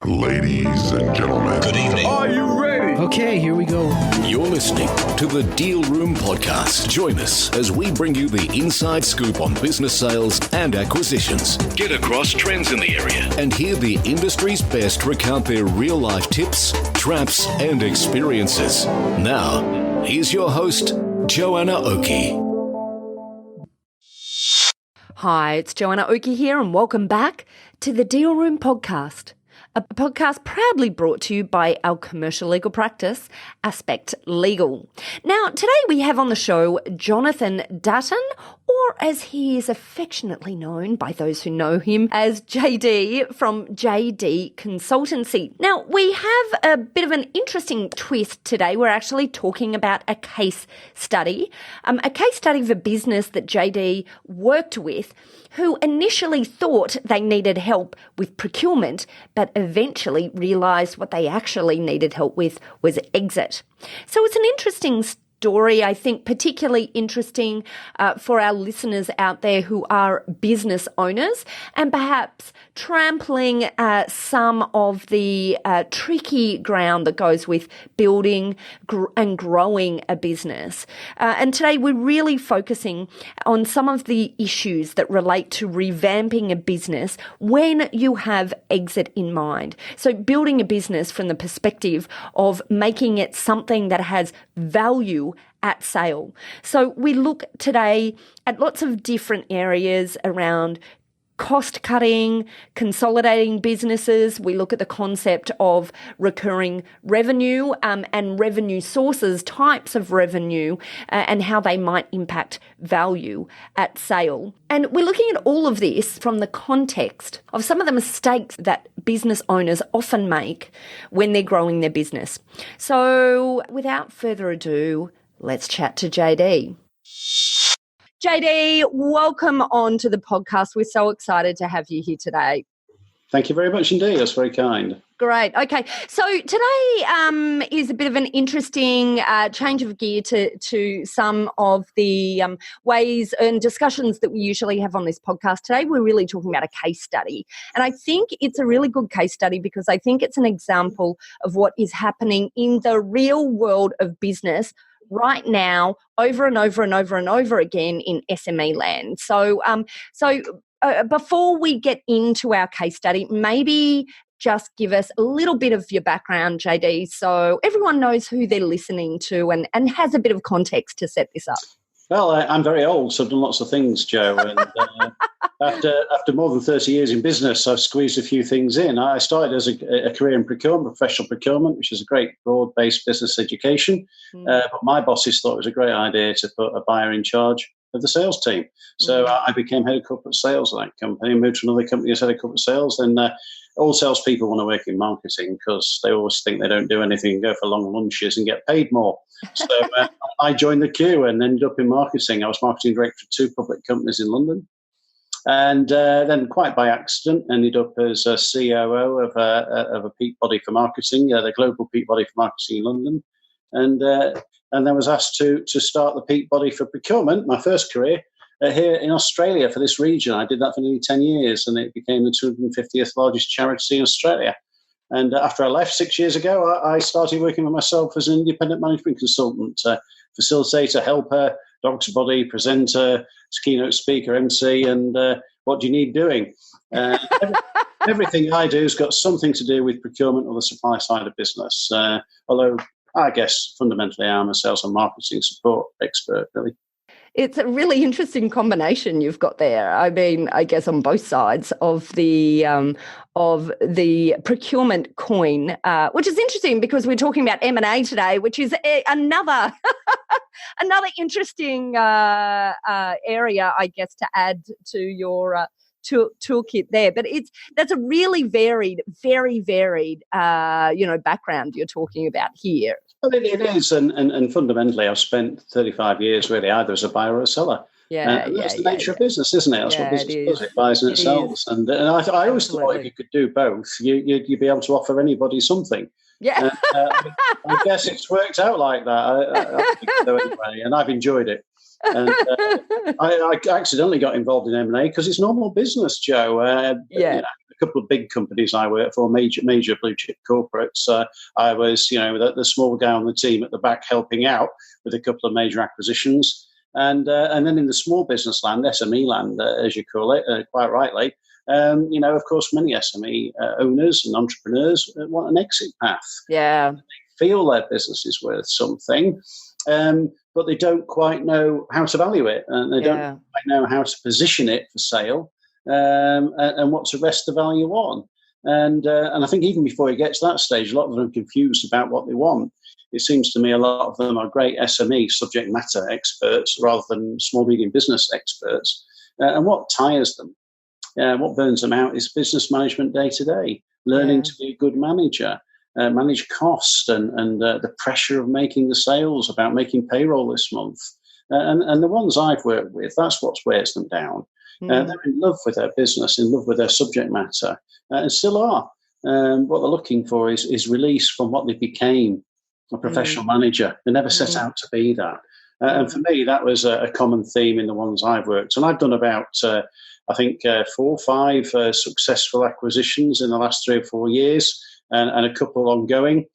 Ladies and gentlemen, Good evening. are you ready? Okay, here we go. You're listening to the Deal Room Podcast. Join us as we bring you the inside scoop on business sales and acquisitions. Get across trends in the area and hear the industry's best recount their real-life tips, traps, and experiences. Now, here's your host, Joanna Oakey. Hi, it's Joanna Oakey here, and welcome back to the Deal Room Podcast. A podcast proudly brought to you by our commercial legal practice, Aspect Legal. Now, today we have on the show Jonathan Dutton, or as he is affectionately known by those who know him as JD from JD Consultancy. Now, we have a bit of an interesting twist today. We're actually talking about a case study of a business that JD worked with, who initially thought they needed help with procurement, but eventually realised what they actually needed help with was exit. So it's an interesting story, I think, particularly interesting for our listeners out there who are business owners and perhaps trampling some of the tricky ground that goes with building and growing a business. And today we're really focusing on some of the issues that relate to revamping a business when you have exit in mind. So building a business from the perspective of making it something that has value at sale. So we look today at lots of different areas around cost cutting, consolidating businesses. We look at the concept of recurring revenue and revenue sources, types of revenue, and how they might impact value at sale. And we're looking at all of this from the context of some of the mistakes that business owners often make when they're growing their business. So without further ado, let's chat to JD. JD, welcome on to the podcast. We're so excited to have you here today. Thank you very much indeed. That's very kind. Great. Okay. So today is a bit of an interesting change of gear to some of the ways and discussions that we usually have on this podcast. Today, we're really talking about a case study. And I think it's a really good case study because I think it's an example of what is happening in the real world of business right now, over and over and over and over again in SME land. So before we get into our case study, maybe just give us a little bit of your background, JD, so everyone knows who they're listening to and has a bit of context to set this up. Well, I'm very old, so I've done lots of things, Joe. And after more than 30 years in business, I've squeezed a few things in. I started as a career in procurement, professional procurement, which is a great broad-based business education. But my bosses thought it was a great idea to put a buyer in charge of the sales team. So I became head of corporate sales at that company, moved to another company as head of corporate sales. Then all salespeople want to work in marketing because they always think they don't do anything and go for long lunches and get paid more. So I joined the queue and ended up in marketing. I was marketing director for 2 public companies in London. And then quite by accident ended up as a COO of a peak body for marketing, the global peak body for marketing in London. And then was asked to start the peak body for procurement, my first career, here in Australia for this region. I did that for nearly 10 years and it became the 250th largest charity in Australia. And after I left 6 years ago, I started working for myself as an independent management consultant, facilitator, helper, dog's body, presenter, keynote speaker, MC, and what do you need doing? Everything I do has got something to do with procurement or the supply side of business, although I guess fundamentally I'm a sales and marketing support expert, really. It's a really interesting combination you've got there. I mean, I guess on both sides of the procurement coin, which is interesting because we're talking about M&A today, which is another interesting area, I guess, to add to your toolkit there. But that's a really very varied, background you're talking about here. Well, it is, and fundamentally, I've spent 35 years really either as a buyer or a seller. That's the nature of business, isn't it? That's what business does. It buys and it sells. And I always thought if you could do both, you'd be able to offer anybody something. Yeah. I guess it's worked out like that. I think so anyway, and I've enjoyed it. And I accidentally got involved in M&A because it's normal business, Joe. a couple of big companies I worked for, major blue chip corporates. I was, the small guy on the team at the back helping out with a couple of major acquisitions. And then in the small business land, SME land, as you call it, quite rightly, of course, many SME owners and entrepreneurs want an exit path. Yeah. They feel their business is worth something, but they don't quite know how to value it, and they don't quite know how to position it for sale, and what to rest the value on. And I think even before it gets to that stage, a lot of them are confused about what they want. It seems to me a lot of them are great SME subject matter experts rather than small, medium business experts. And what tires them, what burns them out is business management day to day, learning to be a good manager, manage cost and the pressure of making the sales, about making payroll this month. And the ones I've worked with, that's what wears them down. They're in love with their business, in love with their subject matter, and still are. What they're looking for is release from what they became, a professional manager. They never set out to be that. And for me, that was a common theme in the ones I've worked. And I've done about, 4 or 5 successful acquisitions in the last 3 or 4 years, and a couple ongoing.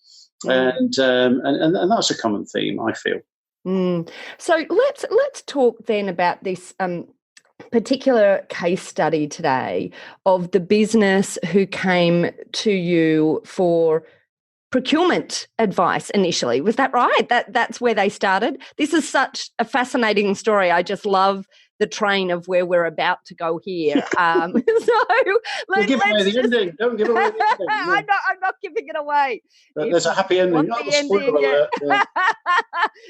And that's a common theme, I feel. So let's talk then about this particular case study today of the business who came to you for procurement advice initially. Was that right? That's where they started? This is such a fascinating story. I just love the train of where we're about to go here. Don't give away the ending. Don't give away the ending. I'm not giving it away. There's a happy ending. Not the spoiler alert.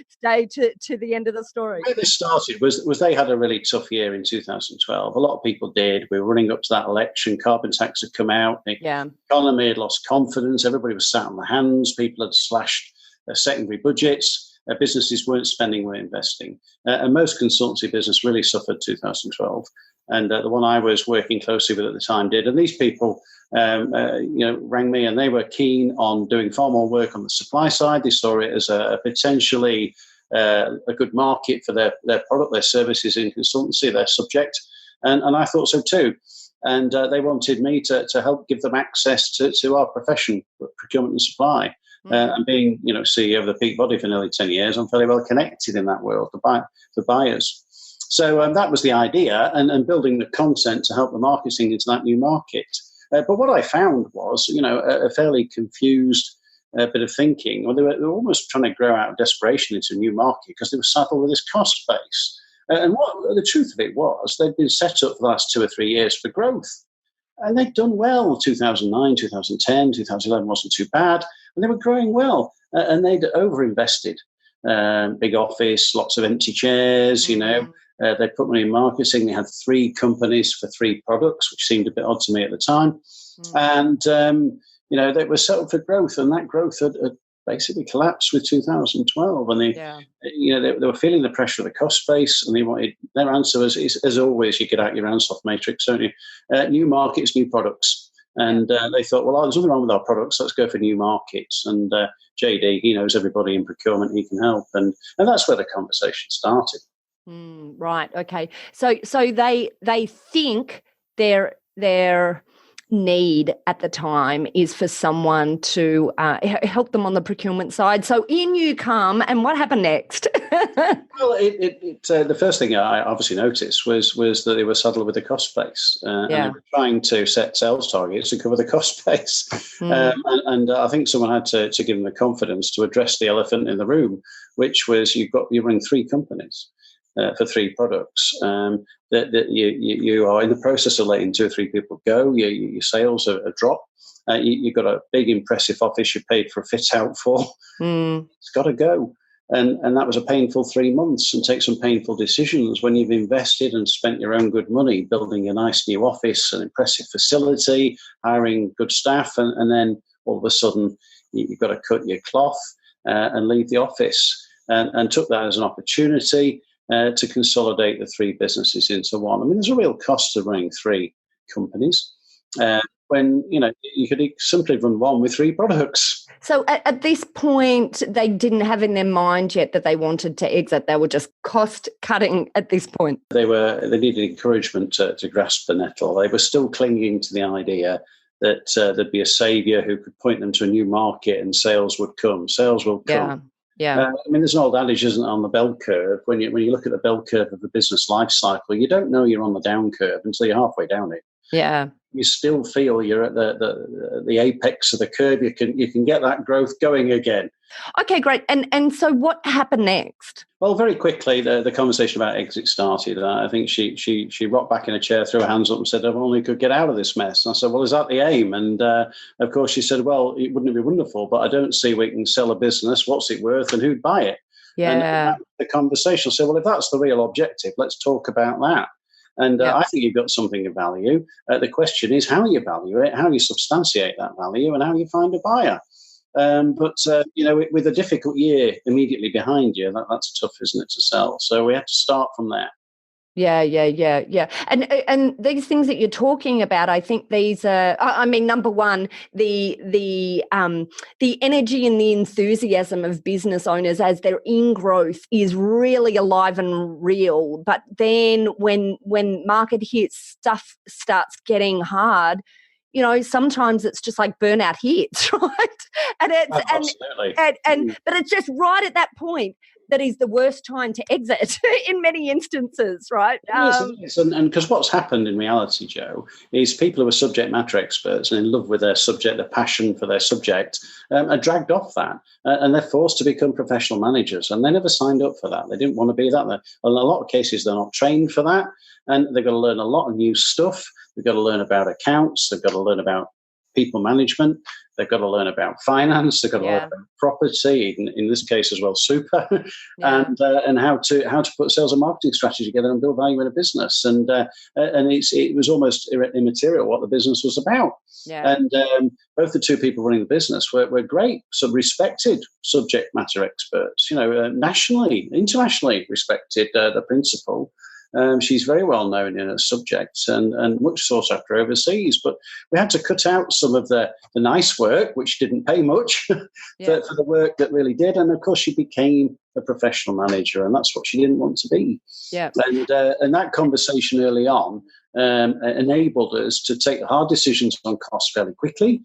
Stay to the end of the story. Where this started was they had a really tough year in 2012. A lot of people did. We were running up to that election. Carbon tax had come out. The economy had lost confidence. Everybody was sat on their hands. People had slashed their secondary budgets. Businesses weren't spending, weren't investing. And most consultancy business really suffered 2012. And the one I was working closely with at the time did. And these people, rang me, and they were keen on doing far more work on the supply side. They saw it as a potentially a good market for their product, their services in consultancy, their subject. And I thought so too. And they wanted me to help give them access to our profession, procurement and supply. And being, CEO of the Peak Body for nearly 10 years, I'm fairly well connected in that world, the buyers. So that was the idea, and building the content to help the marketing into that new market. But what I found was, a fairly confused bit of thinking. Or they were almost trying to grow out of desperation into a new market because they were saddled with this cost base. And what the truth of it was, they'd been set up for the last 2 or 3 years for growth. And they'd done well. 2009, 2010, 2011 wasn't too bad. And they were growing well. And they'd overinvested. Big office, lots of empty chairs, They put money in marketing. They had 3 companies for 3 products, which seemed a bit odd to me at the time. And, they were set up for growth. And that growth had basically collapsed with 2012. And they were feeling the pressure of the cost base, and they wanted, their answer was, as always, you get out your Ansoff matrix, don't you? New markets, new products. And they thought, well, there's nothing wrong with our products. Let's go for new markets. And JD, he knows everybody in procurement. He can help. And that's where the conversation started. Right. Okay. So they think their need at the time is for someone to help them on the procurement side. So in you come, and what happened next? Well, the first thing I obviously noticed was that they were saddled with the cost base, and they were trying to set sales targets to cover the cost base. And I think someone had to give them the confidence to address the elephant in the room, which was you're running 3 companies. For 3 products, that you are in the process of letting 2 or 3 people go. Your sales are dropped. You've got a big, impressive office you paid for a fit out for. It's got to go. And that was a painful 3 months, and take some painful decisions when you've invested and spent your own good money building a nice new office, an impressive facility, hiring good staff, and then all of a sudden you've got to cut your cloth and leave the office, and took that as an opportunity to consolidate the 3 businesses into one. I mean, there's a real cost to running 3 companies when you could simply run one with 3 products. So at this point, they didn't have in their mind yet that they wanted to exit. They were just cost cutting at this point. They needed encouragement to grasp the nettle. They were still clinging to the idea that there'd be a saviour who could point them to a new market and sales would come. Sales will come. Yeah. There's an old adage, isn't it, on the bell curve? When you look at the bell curve of the business life cycle, you don't know you're on the down curve until you're halfway down it. Yeah. You still feel you're at the apex of the curve. You can get that growth going again. Okay, great. And so what happened next? Well, very quickly, the conversation about exit started. I think she rocked back in a chair, threw her hands up and said, "If only could get out of this mess." And I said, "Well, is that the aim?" And of course she said, "Well, wouldn't it be wonderful? But I don't see we can sell a business. What's it worth and who'd buy it?" Yeah. And the conversation said, "Well, if that's the real objective, let's talk about that." And I think you've got something of value. The question is how you value it, how you substantiate that value, and how you find a buyer. With a difficult year immediately behind you, that's tough, isn't it, to sell? So we have to start from there. Yeah. And these things that you're talking about, I think these are, number one, the energy and the enthusiasm of business owners as they're in growth is really alive and real. But then when market hits, stuff starts getting hard. Sometimes it's just like burnout hits, right? And but it's just right at that point that is the worst time to exit in many instances, right? It is. And because what's happened in reality, Jo, is people who are subject matter experts and in love with their subject, their passion for their subject, are dragged off that. And they're forced to become professional managers. And they never signed up for that. They didn't want to be that. In a lot of cases, they're not trained for that. And they've got to learn a lot of new stuff. They've got to learn about accounts. They've got to learn about people management. They've got to learn about finance. They've got to learn about property, in this case as well, super, and how to put sales and marketing strategy together and build value in a business. And it was almost immaterial what the business was about. Yeah. And both the two people running the business were great, respected subject matter experts. Nationally, internationally respected. The principal. She's very well known in her subjects and much sought after overseas. But we had to cut out some of the nice work, which didn't pay much, for the work that really did. And of course, she became a professional manager, and that's what she didn't want to be. Yeah. And that conversation early on enabled us to take hard decisions on cost fairly quickly,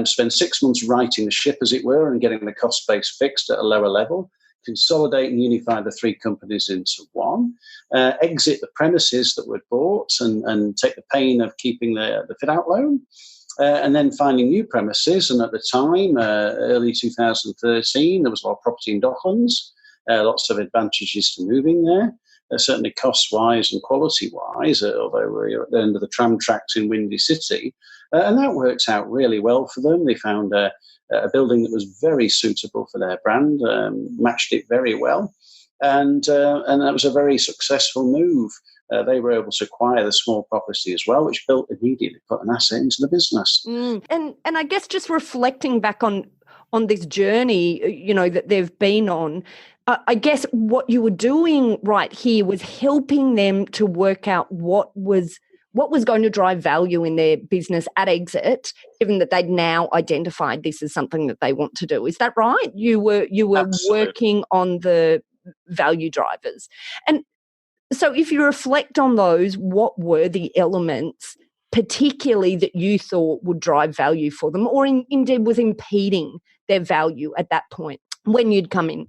spend 6 months righting the ship, as it were, and getting the cost base fixed at a lower level. Consolidate and unify the three companies into one, exit the premises that were bought and take the pain of keeping the fit-out loan, and then finding new premises. And at the time, early 2013, there was a lot of property in Docklands, lots of advantages to moving there, certainly cost-wise and quality-wise, although we're at the end of the tram tracks in Windy City. And that worked out really well for them. They found a building that was very suitable for their brand, matched it very well. And that was a very successful move. They were able to acquire the small property as well, which built immediately, put an asset into the business. And I guess just reflecting back on this journey, that they've been on, I guess what you were doing right here was helping them to work out what was going to drive value in their business at exit, given that they'd now identified this as something that they want to do. Is that right? You were Absolutely. Working on the value drivers. And so if you reflect on those, what were the elements particularly that you thought would drive value for them, or indeed was impeding their value at that point when you'd come in?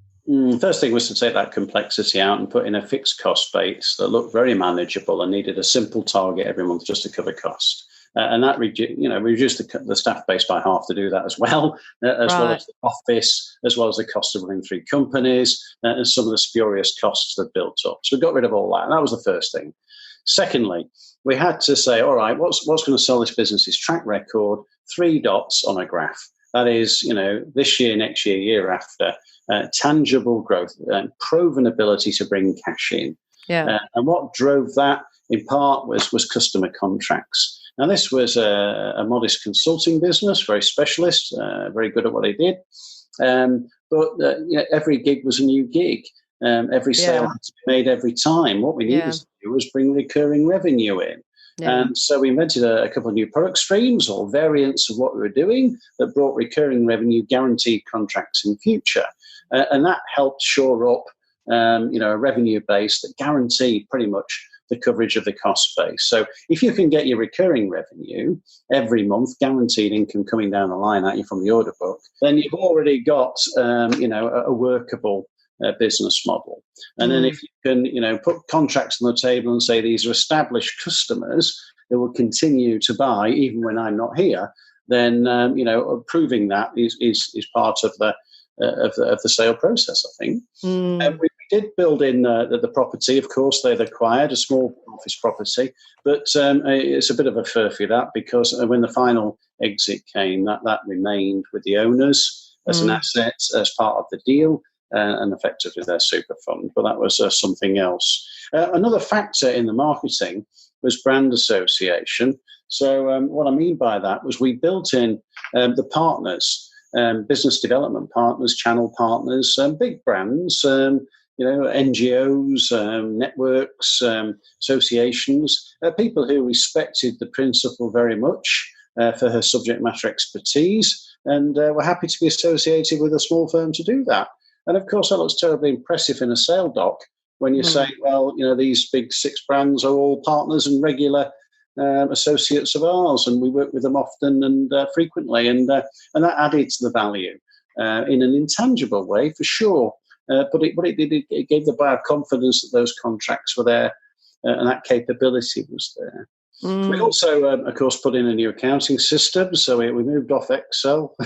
First thing was to take that complexity out and put in a fixed cost base that looked very manageable and needed a simple target every month just to cover cost. And that reduced the staff base by half to do that as well, well as the office, as well as the cost of running three companies, and some of the spurious costs that built up. So we got rid of all that. And that was the first thing. Secondly, we had to say, all right, what's going to sell this business's track record? 3 dots on a graph. That is, this year, next year, year after. Tangible growth and proven ability to bring cash in. Yeah. And what drove that in part was customer contracts. Now, this was a modest consulting business, very specialist, very good at what they did. But every gig was a new gig. Every sale had to be made every time. What we needed to do was bring recurring revenue in. Yeah. And so we invented a couple of new product streams or variants of what we were doing that brought recurring revenue guaranteed contracts in the future. And that helped shore up, a revenue base that guaranteed pretty much the coverage of the cost base. So if you can get your recurring revenue every month, guaranteed income coming down the line at you from the order book, then you've already got, a workable business model. And then if you can, put contracts on the table and say these are established customers that will continue to buy even when I'm not here, then, proving that is part of the sale process, I think. And we did build in the property. Of course, they'd acquired a small office property, but it's a bit of a furphy that, because when the final exit came, that remained with the owners as an asset, as part of the deal, and effectively their super fund. But that was something else. Another factor in the marketing was brand association. So what I mean by that was we built in the partners, business development partners, channel partners, big brands, NGOs, networks, associations, people who respected the principal very much for her subject matter expertise, and were happy to be associated with a small firm to do that. And of course, that looks terribly impressive in a sale doc when you say, well, these big 6 brands are all partners and regular associates of ours, and we work with them often and frequently, and that added to the value in an intangible way for sure. But it gave the buyer confidence that those contracts were there and that capability was there. We also, of course, put in a new accounting system. So we moved off Excel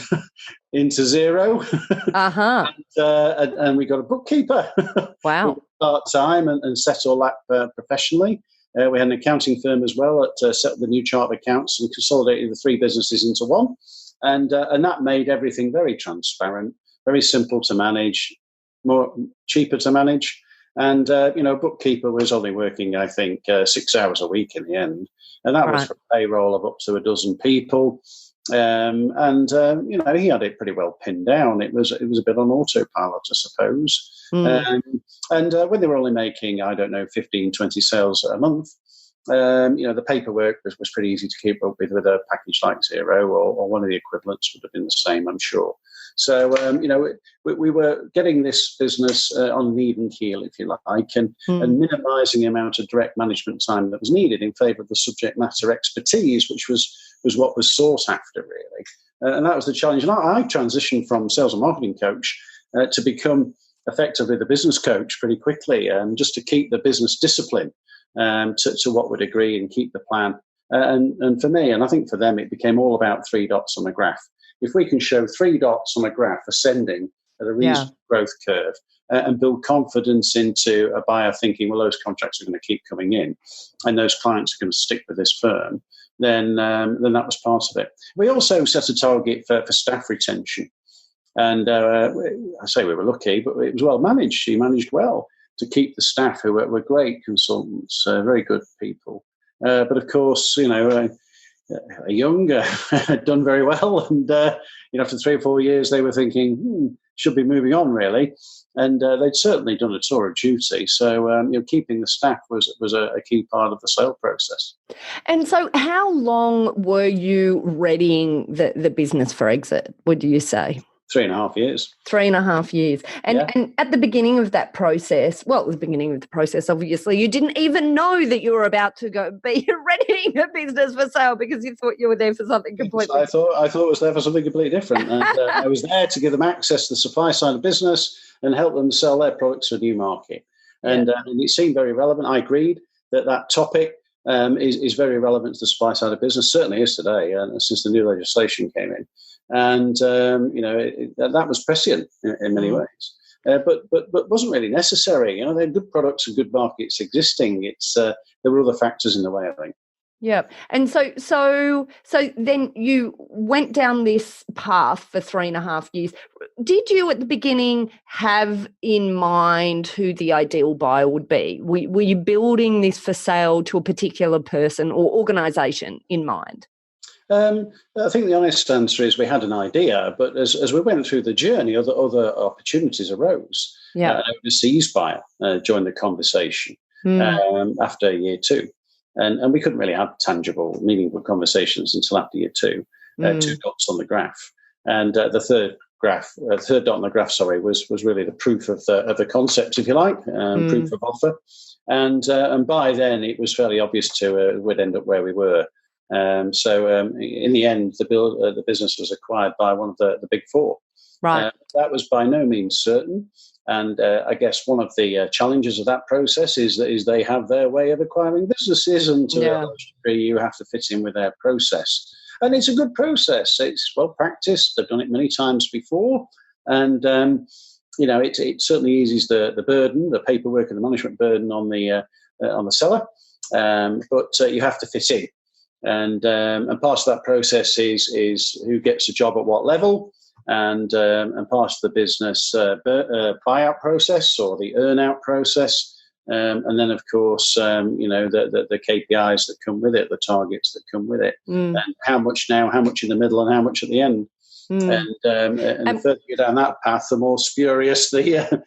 into Xero. And we got a bookkeeper. Wow. Part-time and set all that professionally. We had an accounting firm as well that set up the new chart of accounts and consolidated the 3 businesses into one. And that made everything very transparent, very simple to manage, cheaper to manage. And, bookkeeper was only working, I think, 6 hours a week in the end. And that was for payroll of up to a dozen people. He had it pretty well pinned down. It was a bit on autopilot, I suppose. When they were only making, 15, 20 sales a month, the paperwork was pretty easy to keep up with a package like Xero or one of the equivalents would have been the same, I'm sure. So, we were getting this business on an even keel, if you like, and minimising the amount of direct management time that was needed in favour of the subject matter expertise, which was what was sought after, really. And that was the challenge. And I transitioned from sales and marketing coach to become effectively the business coach pretty quickly, just to keep the business discipline to what we'd agree and keep the plan. And for me, and I think for them, it became all about 3 dots on a graph. If we can show 3 dots on a graph ascending at a reasonable growth curve and build confidence into a buyer thinking, well, those contracts are going to keep coming in and those clients are going to stick with this firm, then that was part of it. We also set a target for staff retention. And I say we were lucky, but it was well managed. She managed well to keep the staff who were great consultants, very good people. But of course, young, had done very well. And, after 3 or 4 years, they were thinking, should be moving on, really. And they'd certainly done a tour of duty. So, keeping the staff was a key part of the sale process. And so how long were you readying the business for exit, would you say? 3.5 years. 3.5 years. And at the beginning of that process, well, at the beginning of the process, obviously, you didn't even know that you were about to go be readying a business for sale because you thought you were there for something completely different. I thought it was there for something completely different. And I was there to give them access to the supply side of business and help them sell their products to a new market. And it seemed very relevant. I agreed that topic is very relevant to the supply side of business, certainly is today, since the new legislation came in. And, that was prescient in many ways, but wasn't really necessary. They had good products and good markets existing. There were other factors in the way, I think. Yeah. And so then you went down this path for 3.5 years. Did you at the beginning have in mind who the ideal buyer would be? Were you building this for sale to a particular person or organisation in mind? I think the honest answer is we had an idea, but as we went through the journey, other opportunities arose. An overseas buyer joined the conversation after year 2. And we couldn't really have tangible, meaningful conversations until after year two, 2 dots on the graph. And the third dot on the graph, was really the proof of the concept, if you like, proof of offer. And by then, it was fairly obvious we'd end up where we were. So in the end, the business was acquired by one of the big four. Right. That was by no means certain. And I guess one of the challenges of that process is they have their way of acquiring businesses, and to a large degree, you have to fit in with their process. And it's a good process. It's well practiced. They've done it many times before, and it certainly eases the burden, the paperwork and the management burden on the seller. But you have to fit in, and part of that process is who gets a job at what level. And part of the business buyout process or the earn-out process, and then of course the KPIs that come with it, the targets that come with it, and how much in the middle, and how much at the end. And the further you go down that path, the more spurious the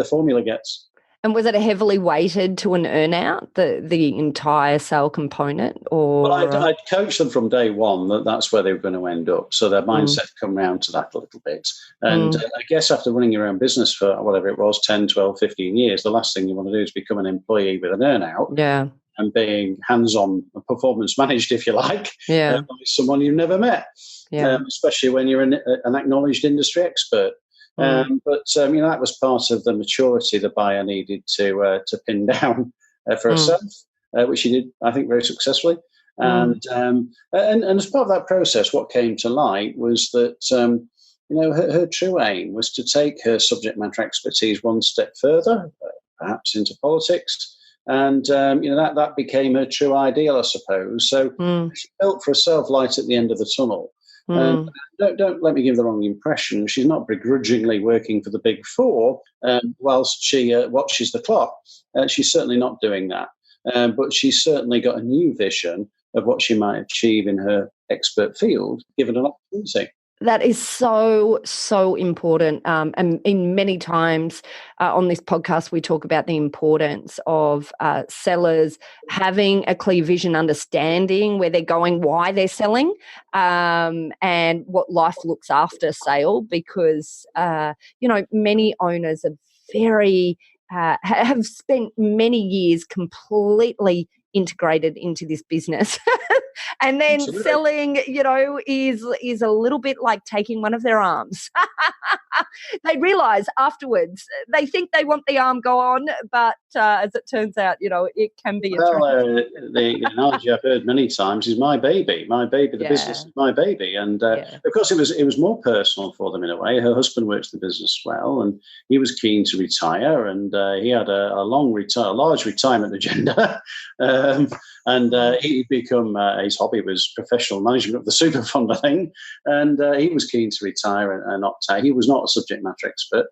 formula gets. And was it heavily weighted to an earn-out, the entire sale component? Or well, I'd coached them from day one that's where they were going to end up. So their mindset come round to that a little bit. And I guess after running your own business for whatever it was, 10, 12, 15 years, the last thing you want to do is become an employee with an earn-out. Yeah. And being hands-on, performance managed, if you like, by someone you've never met. Yeah. Especially when you're an acknowledged industry expert. But that was part of the maturity the buyer needed to pin down for herself, which she did, I think, very successfully. And as part of that process, what came to light was that her true aim was to take her subject matter expertise one step further, perhaps into politics. And that became her true ideal, I suppose. So she built for herself light at the end of the tunnel. And don't let me give the wrong impression. She's not begrudgingly working for the big four whilst she watches the clock. She's certainly not doing that. But she's certainly got a new vision of what she might achieve in her expert field, given an opportunity. That is so, so important. And in many times on this podcast, we talk about the importance of sellers having a clear vision, understanding where they're going, why they're selling, and what life looks after sale, because, many owners are have spent many years completely integrated into this business. And then Absolutely. Selling, is a little bit like taking one of their arms. They realise afterwards, they think they want the arm gone, but as it turns out, it can be a the analogy I've heard many times is my baby. My baby, the business is my baby. And of course, it was more personal for them in a way. Her husband works the business well, and he was keen to retire, and he had a large retirement agenda. And he'd become, his hobby was professional management of the super fund, I think. And he was keen to retire and opt out. He was not a subject matter expert.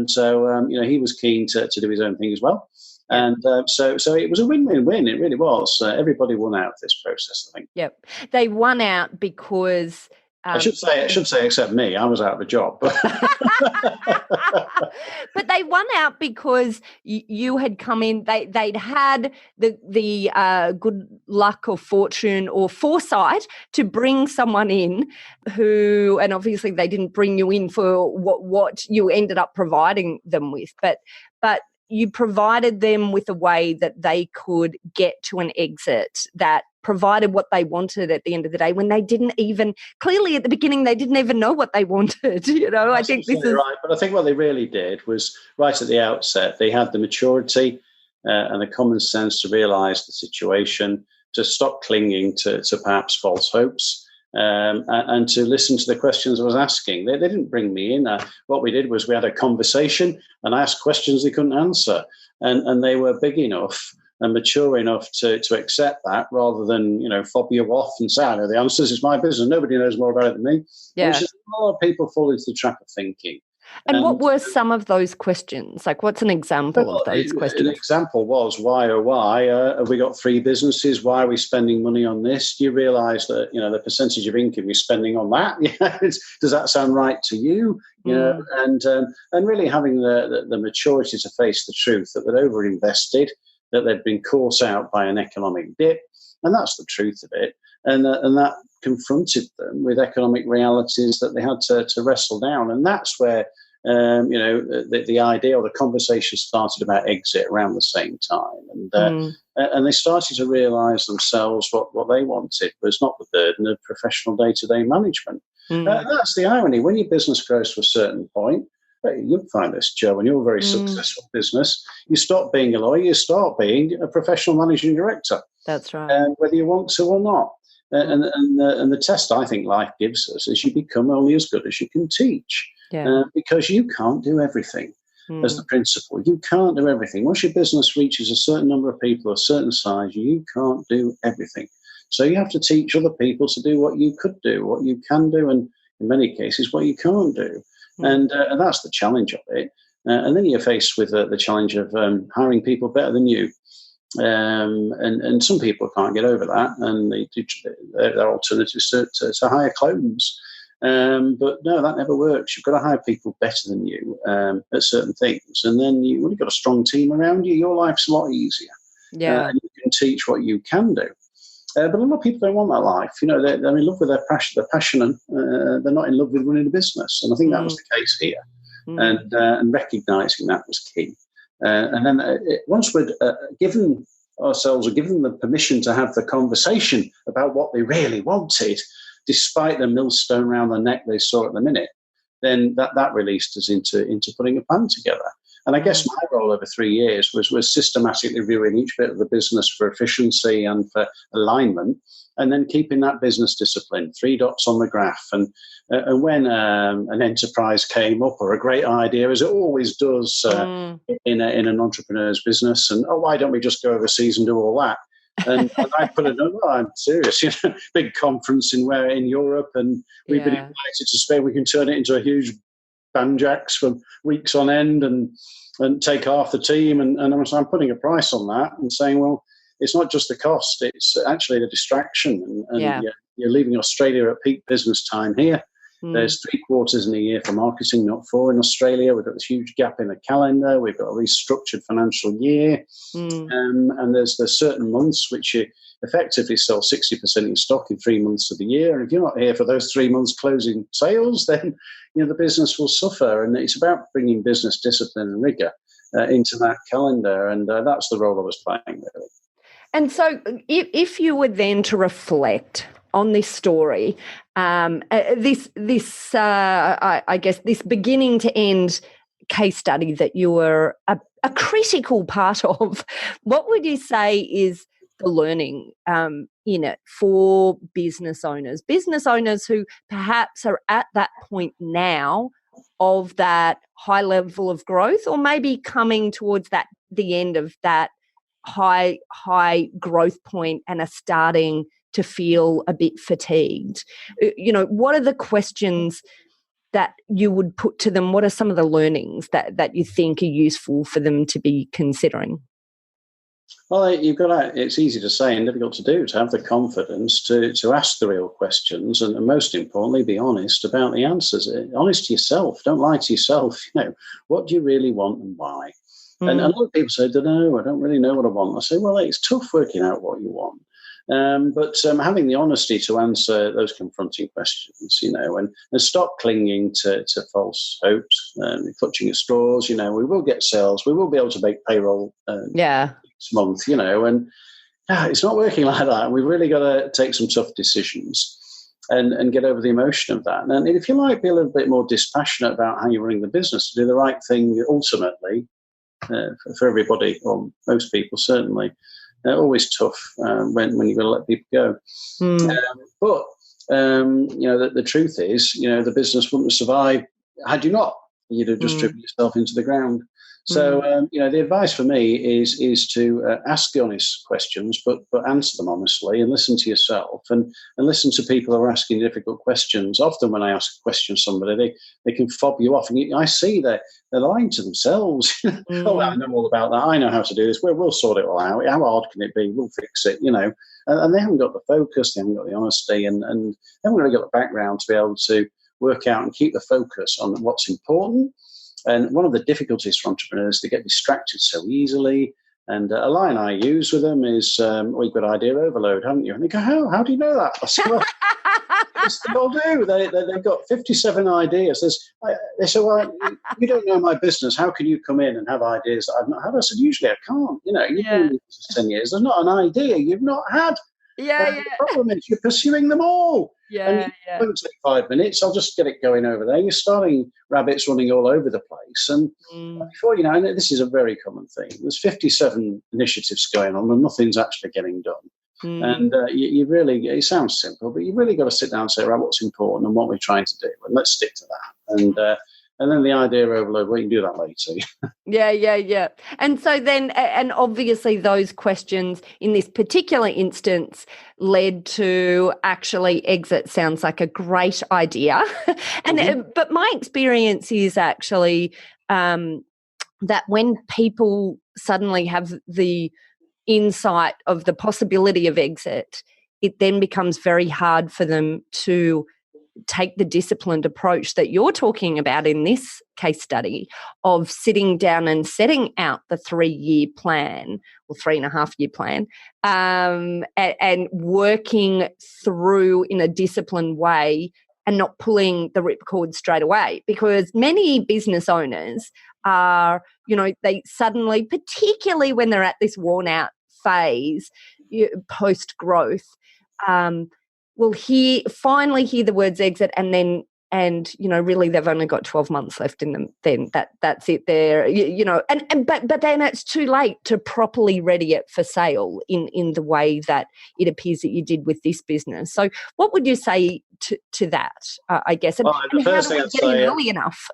So he was keen to do his own thing as well. And so it was a win-win-win. It really was. Everybody won out of this process, I think. Yep. They won out because... I should say, except me, I was out of a job. But they won out because you had come in. They'd had the good luck or fortune or foresight to bring someone in who, and obviously they didn't bring you in for what you ended up providing them with, but you provided them with a way that they could get to an exit that provided what they wanted at the end of the day, when they didn't even, clearly at the beginning, they didn't even know what they wanted. I think this is right. But I think what they really did was, right at the outset, they had the maturity and the common sense to realise the situation, to stop clinging to perhaps false hopes, and to listen to the questions I was asking. They didn't bring me in. What we did was we had a conversation, and I asked questions they couldn't answer, and they were big enough and mature enough to accept that, rather than fob you off and say, I know the answers, it's my business, nobody knows more about it than me. Yeah. Which is a lot of people fall into the trap of thinking. And what were some of those questions? Like, what's an example of those questions? An example was, why have we got 3 businesses? Why are we spending money on this? Do you realise that, the percentage of income you're spending on that? Does that sound right to you? And really having the maturity to face the truth that they'd overinvested, that they'd been caught out by an economic dip. And that's the truth of it. And that confronted them with economic realities that they had to wrestle down. And that's where, the idea or the conversation started about exit around the same time. And they started to realise themselves what they wanted was not the burden of professional day-to-day management. That's the irony. When your business grows to a certain point, you'll find this, Joe, when you're a very successful business, you stop being a lawyer, you start being a professional managing director. That's right. Whether you want to or not. And the test I think life gives us is you become only as good as you can teach. Because you can't do everything as the principal. You can't do everything. Once your business reaches a certain number of people, a certain size, you can't do everything. So you have to teach other people to do what you could do, what you can do, and in many cases, what you can't do. And that's the challenge of it. And then you're faced with the challenge of hiring people better than you. And some people can't get over that, and their alternatives to hire clones. But no, that never works. You've got to hire people better than you at certain things. And then when you've got a strong team around you, your life's a lot easier. And you can teach what you can do. But a lot of people don't want that life. They're in love with their passion, and they're not in love with running a business. And I think that was the case here. And recognising that was key. And then once we'd given ourselves or given them permission to have the conversation about what they really wanted, despite the millstone around the neck they saw at the minute, then that released us into putting a plan together. And I guess my role over 3 years was systematically reviewing each bit of the business for efficiency and for alignment, and then keeping that business discipline, 3 dots on the graph. And when an enterprise came up or a great idea, as it always does in an entrepreneur's business, and why don't we just go overseas and do all that? And I put it, I'm serious, big conference in Europe, and we've been invited to Spain. We can turn it into a huge banjacks for weeks on end and take half the team. And I'm putting a price on that and saying, well, it's not just the cost, it's actually the distraction. And you're leaving Australia at peak business time here. There's 3 quarters in a year for marketing, not 4 in Australia. We've got this huge gap in the calendar. We've got a restructured financial year. And there's certain months which you effectively sell 60% in stock in 3 months of the year. And if you're not here for those 3 months closing sales, then the business will suffer. And it's about bringing business discipline and rigor into that calendar. And that's the role I was playing, really. And so if you were then to reflect on this story, I guess this beginning to end case study that you were a critical part of, what would you say is the learning in it for business owners who perhaps are at that point now of that high level of growth, or maybe coming towards the end of that high growth point and are starting to feel a bit fatigued? What are the questions that you would put to them? What are some of the learnings that you think are useful for them to be considering? Well, it's easy to say and difficult to do, to have the confidence to ask the real questions and most importantly, be honest about the answers. Honest to yourself. Don't lie to yourself. What do you really want and why? And a lot of people say, I don't really know what I want. I say, well, it's tough working out what you want. But having the honesty to answer those confronting questions, and stop clinging to false hopes, clutching at straws. We will get sales. We will be able to make payroll next month, and it's not working like that. We've really got to take some tough decisions and get over the emotion of that. And if you like, be a little bit more dispassionate about how you're running the business, to do the right thing ultimately for everybody, or most people certainly. Always tough when you've got to let people go. But the truth is, the business wouldn't have survived had you not. You'd have just driven yourself into the ground. So, the advice for me is to ask the honest questions, but answer them honestly, and listen to yourself and listen to people who are asking difficult questions. Often when I ask a question to somebody, they can fob you off, and I see they're lying to themselves. Oh, I know all about that. I know how to do this. We'll sort it all out. How hard can it be? We'll fix it, And they haven't got the focus, they haven't got the honesty, and they haven't really got the background to be able to work out and keep the focus on what's important. And one of the difficulties for entrepreneurs, they get distracted so easily. And a line I use with them is, we've got idea overload, haven't you? And they go, how do you know that? I said, well, yes, they all do. They've got 57 ideas. They say, well, you don't know my business. How can you come in and have ideas that I've not had? I said, usually I can't. You've been in business 10 years. There's not an idea you've not had. The problem is you're pursuing them all. It won't take 5 minutes. I'll just get it going over there. You're starting rabbits running all over the place. And before you know, and this is a very common thing, there's 57 initiatives going on and nothing's actually getting done. And you really, it sounds simple, but you've really got to sit down and say, right, what's important and what we're trying to do, and let's stick to that. And then the idea overload, well, you can do that later. Yeah. And so then, and obviously those questions in this particular instance led to actually exit. Sounds like a great idea. But my experience is actually that when people suddenly have the insight of the possibility of exit, it then becomes very hard for them to take the disciplined approach that you're talking about in this case study of sitting down and setting out the 3-year plan or 3.5-year plan and working through in a disciplined way and not pulling the ripcord straight away. Because many business owners are, they suddenly, particularly when they're at this worn out phase post growth, will finally hear the words exit and really they've only got 12 months left in them. Then that's it there, but then it's too late to properly ready it for sale in the way that it appears that you did with this business. So what would you say to that, I guess? And how do we get in early enough?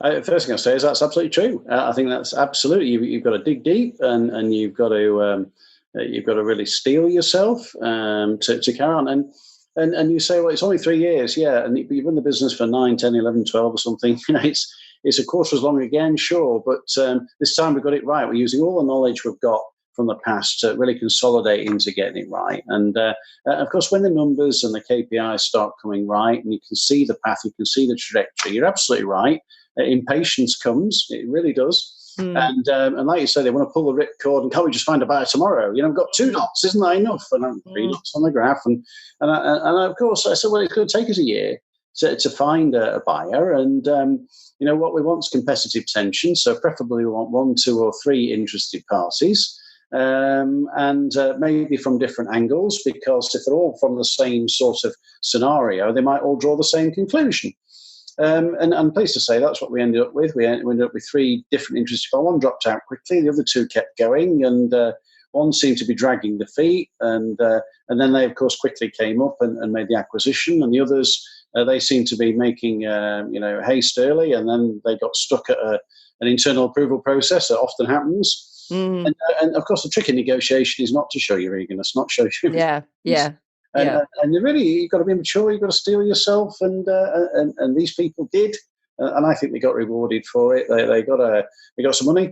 First thing I'll say is that's absolutely true. I think that's absolutely, you've got to dig deep and you've got to really steel yourself to carry on. And you say, well, it's only 3 years, and you've run the business for 9, 10, 11, 12 or something. It's a quarter as long again, sure, but this time we've got it right. We're using all the knowledge we've got from the past to really consolidate into getting it right. And of course, when the numbers and the KPIs start coming right and you can see the path, you can see the trajectory, you're absolutely right. Impatience comes, it really does. And like you say, they want to pull the ripcord and can't we just find a buyer tomorrow? We've got 2 dots, isn't that enough? And 3 dots on the graph. And of course, I said, well, it's going to take us a year to find a buyer. And, what we want is competitive tension. So preferably we want 1, 2 or 3 interested parties. And maybe from different angles, because if they're all from the same sort of scenario, they might all draw the same conclusion. And I'm pleased to say that's what we ended up with. We ended up with 3 different interested parties. One dropped out quickly, the other 2 kept going, and one seemed to be dragging the feet. And then they, of course, quickly came up and made the acquisition. And the others, they seemed to be making haste early, and then they got stuck at an internal approval process that often happens. And of course, the trick in negotiation is not to show your eagerness, not show your And you really, you've got to be mature. You've got to steel yourself, and these people did, and I think they got rewarded for it. They got some money.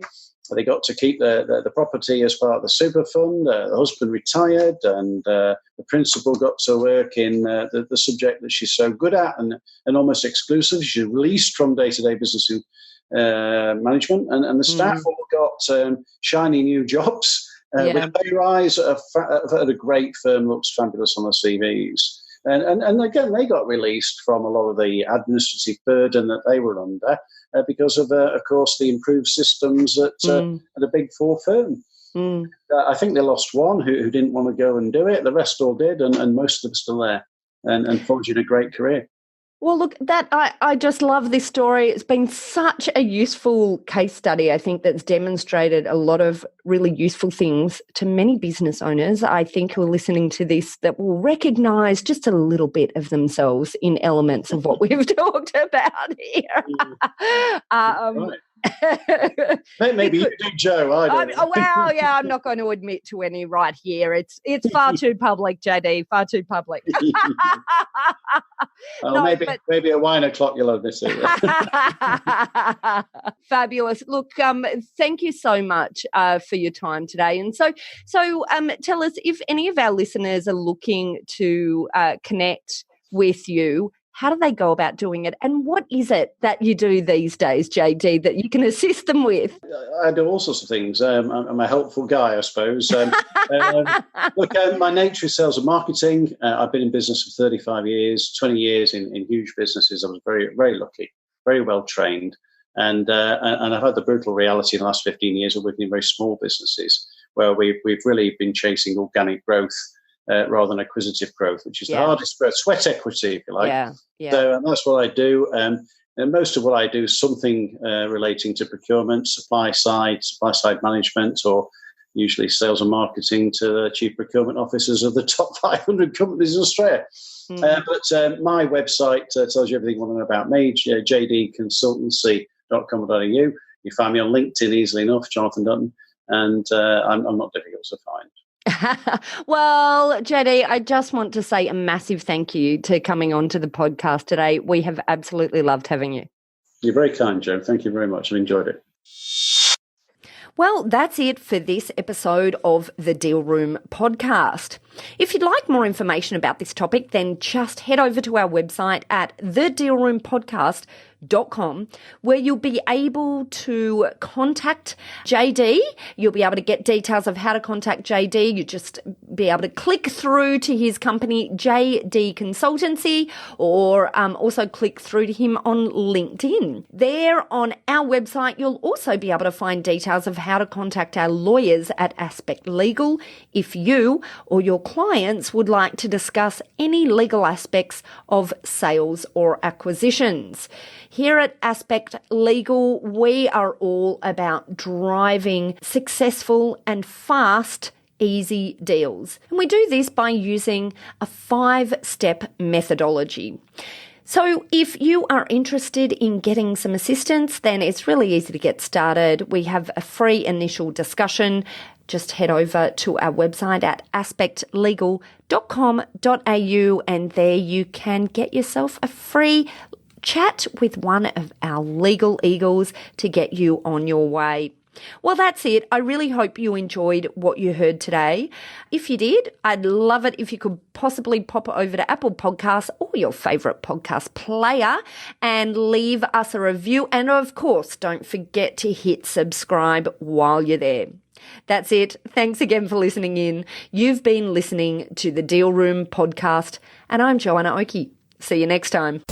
They got to keep the property as part of the super fund. The husband retired, and the principal got to work in the subject that she's so good at and almost exclusive. She's released from day-to-day business management, and the staff all got shiny new jobs. With a pay rise at a great firm, looks fabulous on the CVs. And again, they got released from a lot of the administrative burden that they were under because of course, the improved systems at a big 4 firm. I think they lost one who didn't want to go and do it. The rest all did, and most of them are still there and forging a great career. Well, look, I just love this story. It's been such a useful case study, I think, that's demonstrated a lot of really useful things to many business owners, I think, who are listening to this, that will recognise just a little bit of themselves in elements of what we've talked about here. Right. Maybe you do, Joe. I don't. Well, yeah, I'm not going to admit to any right here. It's far too public, JD, far too public. Maybe at 1 o'clock you'll admit it. Fabulous. Look, thank you so much for your time today. And so tell us if any of our listeners are looking to connect with you, How do they go about doing it? And what is it that you do these days, JD, that you can assist them with? I do all sorts of things. I'm a helpful guy, I suppose. Look, my nature is sales and marketing. I've been in business for 35 years, 20 years in huge businesses. I was very, very lucky, very well trained. And I've had the brutal reality in the last 15 years of working in very small businesses where we've really been chasing organic growth rather than acquisitive growth, which is the hardest growth, sweat equity, if you like. Yeah. So that's what I do. And most of what I do is something relating to procurement, supply side management, or usually sales and marketing to the chief procurement officers of the top 500 companies in Australia. But my website tells you everything you want to know about me, jdconsultancy.com.au. You find me on LinkedIn easily enough, Jonathan Dutton, and I'm not difficult to find. Well, JD, I just want to say a massive thank you to coming on to the podcast today. We have absolutely loved having you. You're very kind, Joe. Thank you very much. I've enjoyed it. Well, that's it for this episode of the Deal Room podcast. If you'd like more information about this topic, then just head over to our website at thedealroompodcast.com, where you'll be able to contact JD. You'll be able to get details of how to contact JD. You just be able to click through to his company, JD Consultancy, or also click through to him on LinkedIn. There on our website, you'll also be able to find details of how to contact our lawyers at Aspect Legal if you or your clients would like to discuss any legal aspects of sales or acquisitions. Here at Aspect Legal, we are all about driving successful and fast, easy deals. And we do this by using a 5-step methodology. So if you are interested in getting some assistance, then it's really easy to get started. We have a free initial discussion. Just head over to our website at aspectlegal.com.au, and there you can get yourself a free chat with one of our legal eagles to get you on your way. Well, that's it. I really hope you enjoyed what you heard today. If you did, I'd love it if you could possibly pop over to Apple Podcasts or your favourite podcast player and leave us a review. And of course, don't forget to hit subscribe while you're there. That's it. Thanks again for listening in. You've been listening to the Deal Room podcast, and I'm Joanna Oakey. See you next time.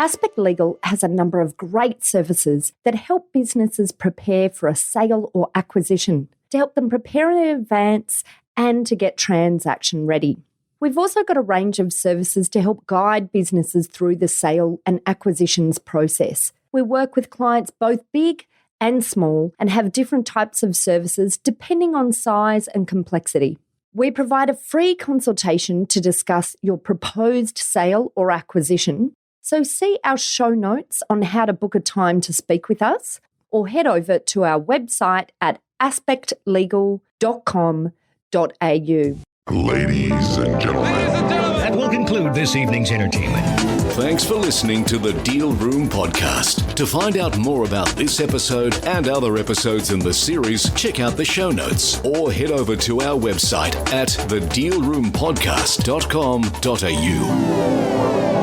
Aspect Legal has a number of great services that help businesses prepare for a sale or acquisition, to help them prepare in advance and to get transaction ready. We've also got a range of services to help guide businesses through the sale and acquisitions process. We work with clients both big and small and have different types of services depending on size and complexity. We provide a free consultation to discuss your proposed sale or acquisition. So see our show notes on how to book a time to speak with us, or head over to our website at aspectlegal.com.au. Ladies and gentlemen. That will conclude this evening's entertainment. Thanks for listening to the Deal Room podcast. To find out more about this episode and other episodes in the series, check out the show notes or head over to our website at thedealroompodcast.com.au.